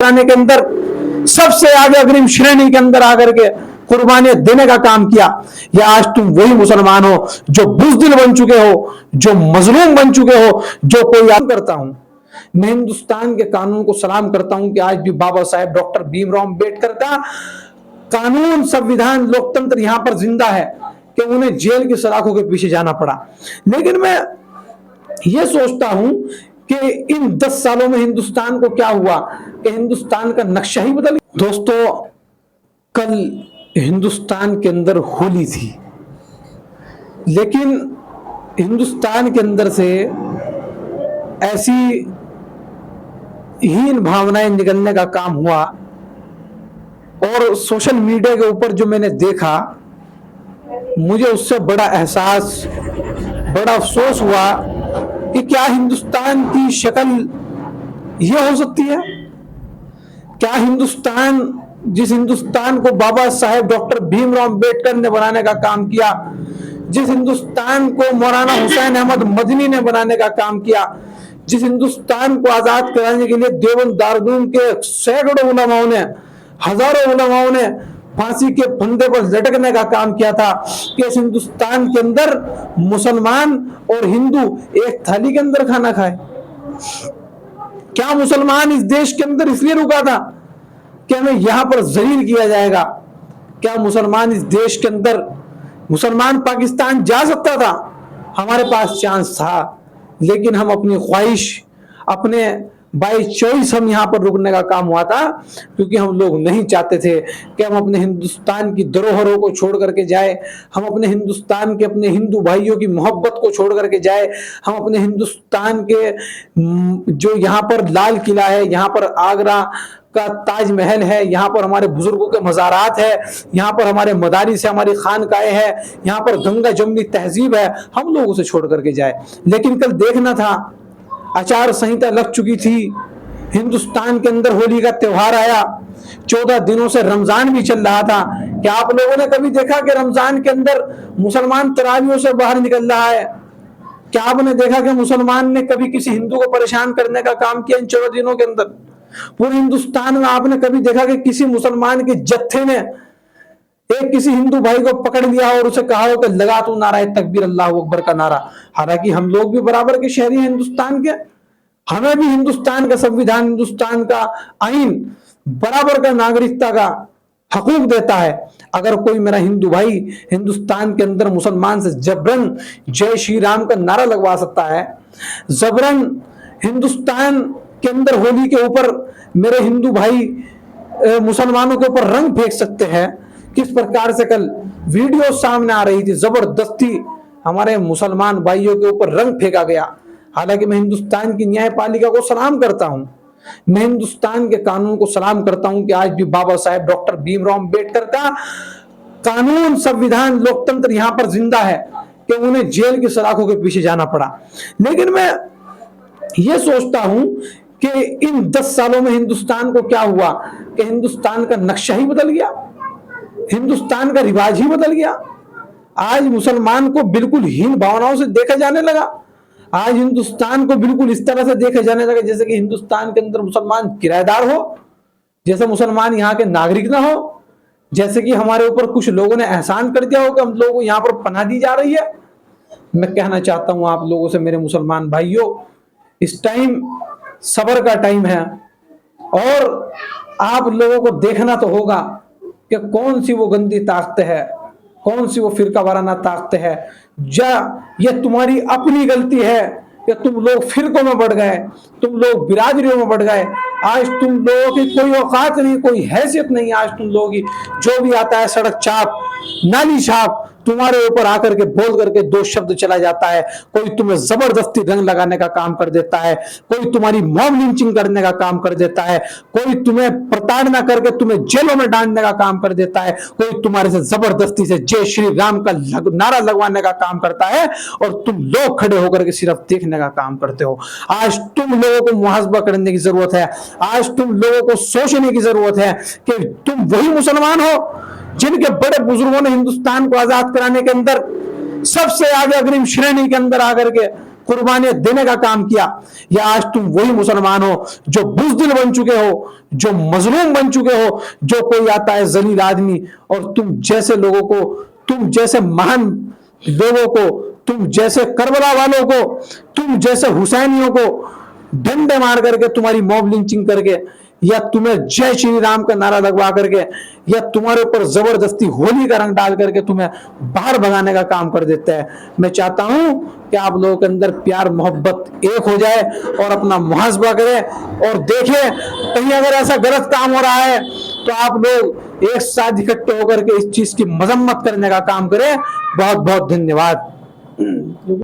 कराने के अंदर सबसे आगे अग्रिम श्रेणी के अंदर आकर के कुर्बानियां देने का काम किया। या आज तुम वही मुसलमान हो जो बुज़दिल बन चुके हो, जो मजलूम बन चुके हो, जो कोई याद करता हूं। मैं हिंदुस्तान के कानून को सलाम करता हूं कि आज भी बाबा साहेब डॉक्टर भीमराव अंबेडकर का कानून, संविधान, लोकतंत्र यहां पर जिंदा है कि उन्हें जेल की सलाखों के पीछे जाना पड़ा। लेकिन मैं यह सोचता हूं कि इन 10 सालों में हिंदुस्तान को क्या हुआ कि हिंदुस्तान का नक्शा ही बदल गया। दोस्तों, कल हिंदुस्तान के अंदर होली थी, लेकिन हिंदुस्तान के अंदर से ऐसी हीन भावनाएं निकलने का काम हुआ और सोशल मीडिया के ऊपर जो मैंने देखा, मुझे उससे बड़ा एहसास, बड़ा अफसोस हुआ कि क्या हिंदुस्तान की शक्ल यह हो सकती है? क्या हिंदुस्तान, जिस हिंदुस्तान को बाबा साहेब डॉक्टर भीमराव अंबेडकर ने बनाने का काम किया, जिस हिंदुस्तान को मौलाना हुसैन अहमद मदनी ने बनाने का काम किया, जिस हिंदुस्तान को आजाद कराने के लिए देवबंद दारूल के सैकड़ों उलमाओं ने, हजारों उलमाओं ने फांसी के फंदे पर लटकने का काम किया था कि इस हिंदुस्तान के अंदर मुसलमान और हिंदू एक थाली के अंदर खाना खाए। क्या मुसलमान इस देश के अंदर इसलिए रुका था कि हमें यहां पर जलील किया जाएगा? क्या मुसलमान इस देश के अंदर, मुसलमान पाकिस्तान जा सकता था, हमारे पास चांस था, लेकिन हम अपनी ख्वाहिश, अपने बाई चॉइस हम यहां पर रुकने का काम हुआ था, क्योंकि हम लोग नहीं चाहते थे कि हम अपने हिंदुस्तान की धरोहरों को छोड़ करके जाए, हम अपने हिंदुस्तान के, अपने हिंदू भाइयों की मोहब्बत को छोड़ करके जाए, हम अपने हिंदुस्तान के जो यहाँ पर लाल किला है, यहाँ पर आगरा का ताजमहल है, यहाँ पर हमारे बुजुर्गों के मज़ारात है, यहाँ पर हमारे मदारिस है, हमारी खानकाएं है, यहाँ पर गंगा जमुनी तहजीब है, हम लोग उसे छोड़ करके जाए। लेकिन कल देखना था, आचार संहिता लग चुकी थी, हिंदुस्तान के अंदर होली का त्योहार आया, 14 दिनों से रमजान भी चल रहा था। क्या आप लोगों ने कभी देखा कि रमजान के अंदर मुसलमान तरावियों से बाहर निकल रहा है? क्या आपने देखा कि मुसलमान ने कभी किसी हिंदू को परेशान करने का काम किया इन 14 दिनों के अंदर? पूरे हिंदुस्तान में आपने कभी देखा कि किसी मुसलमान के जत्थे ने एक किसी हिंदू भाई को पकड़ लिया और उसे कहा हो कि लगा तू नारा तकबीर अल्लाह अकबर का नारा? हालांकि हम लोग भी बराबर के शहरी हैं हिंदुस्तान के, हमें भी हिंदुस्तान का संविधान, हिंदुस्तान का आईन बराबर का नागरिकता का हकूक देता है। अगर कोई मेरा हिंदू भाई हिंदुस्तान के अंदर मुसलमान से जबरन जय श्री राम का नारा लगवा सकता है, जबरन हिंदुस्तान के अंदर होली के ऊपर मेरे हिंदू भाई मुसलमानों के ऊपर रंग फेंक सकते हैं, किस प्रकार से कल वीडियो सामने आ रही थी, जबरदस्ती हमारे मुसलमान भाइयों के ऊपर रंग फेंका गया। हालांकि मैं हिंदुस्तान की न्यायपालिका को सलाम करता हूं, मैं हिंदुस्तान के कानून को सलाम करता हूं कि आज भी बाबा साहेब डॉक्टर भीमराव अंबेडकर का कानून, संविधान, लोकतंत्र यहां पर जिंदा है कि उन्हें जेल की सलाखों के पीछे जाना पड़ा। लेकिन मैं यह सोचता हूं कि इन 10 सालों में हिंदुस्तान को क्या हुआ कि हिंदुस्तान का नक्शा ही बदल गया, हिंदुस्तान का रिवाज ही बदल गया। आज मुसलमान को बिल्कुल हीन भावनाओं से देखा जाने लगा, आज हिंदुस्तान को बिल्कुल इस तरह से देखा जाने लगा जैसे कि हिंदुस्तान के अंदर मुसलमान किराएदार हो, जैसे मुसलमान यहाँ के नागरिक ना हो, जैसे कि हमारे ऊपर कुछ लोगों ने एहसान कर दिया हो कि हम लोगों को यहाँ पर पनाह दी जा रही है। मैं कहना चाहता हूँ आप लोगों से, मेरे मुसलमान भाइयों, इस टाइम सब्र का टाइम है और आप लोगों को देखना तो होगा कि कौन सी वो गंदी ताकत है, कौन सी वो फिरका वाराना ताकत है, या ये तुम्हारी अपनी गलती है कि तुम लोग फिरकों में बढ़ गए, तुम लोग बिरादरियों में बढ़ गए। आज तुम लोगों की कोई औकात नहीं, कोई हैसियत नहीं, आज तुम लोगों की जो भी आता है सड़क चाप, नाली छाप, तुम्हारे ऊपर आकर के बोल करके 2 शब्द चला जाता है। कोई तुम्हें जबरदस्ती रंग लगाने का काम कर देता है, कोई तुम्हारी मॉब लिंचिंग करने का काम कर देता है, कोई तुम्हें प्रताड़ना करके तुम्हें जेलों में डालने का काम कर देता है, कोई तुम्हारे से जबरदस्ती से जय श्री राम का नारा लगवाने का काम करता है और तुम लोग खड़े होकर के सिर्फ देखने का काम करते हो। आज तुम लोगों को मुहासबा करने की जरूरत है, आज तुम लोगों को सोचने की जरूरत है कि तुम वही मुसलमान हो जिनके बड़े बुजुर्गों ने हिंदुस्तान को आजाद कराने के अंदर सबसे आगे अग्रिम श्रेणी के अंदर आकर के कुर्बानियां देने का काम किया, या आज तुम वही मुसलमान हो जो बुज़दिल बन चुके हो, जो मजलूम बन चुके हो, जो कोई आता है जलील आदमी और तुम जैसे लोगों को, तुम जैसे महान लोगों को, तुम जैसे करबला वालों को, तुम जैसे हुसैनियों को डंडे मार करके, तुम्हारी मॉब लिंचिंग करके, या तुम्हें जय श्री राम का नारा लगवा करके, या तुम्हारे ऊपर जबरदस्ती होली का रंग डाल करके तुम्हें बाहर भगाने का काम कर देता है। मैं चाहता हूं कि आप लोगों के अंदर प्यार मोहब्बत एक हो जाए और अपना मुहासबा करें और देखें कहीं अगर ऐसा गलत काम हो रहा है तो आप लोग एक साथ इकट्ठे होकर के इस चीज की मजम्मत करने का काम करें। बहुत बहुत धन्यवाद।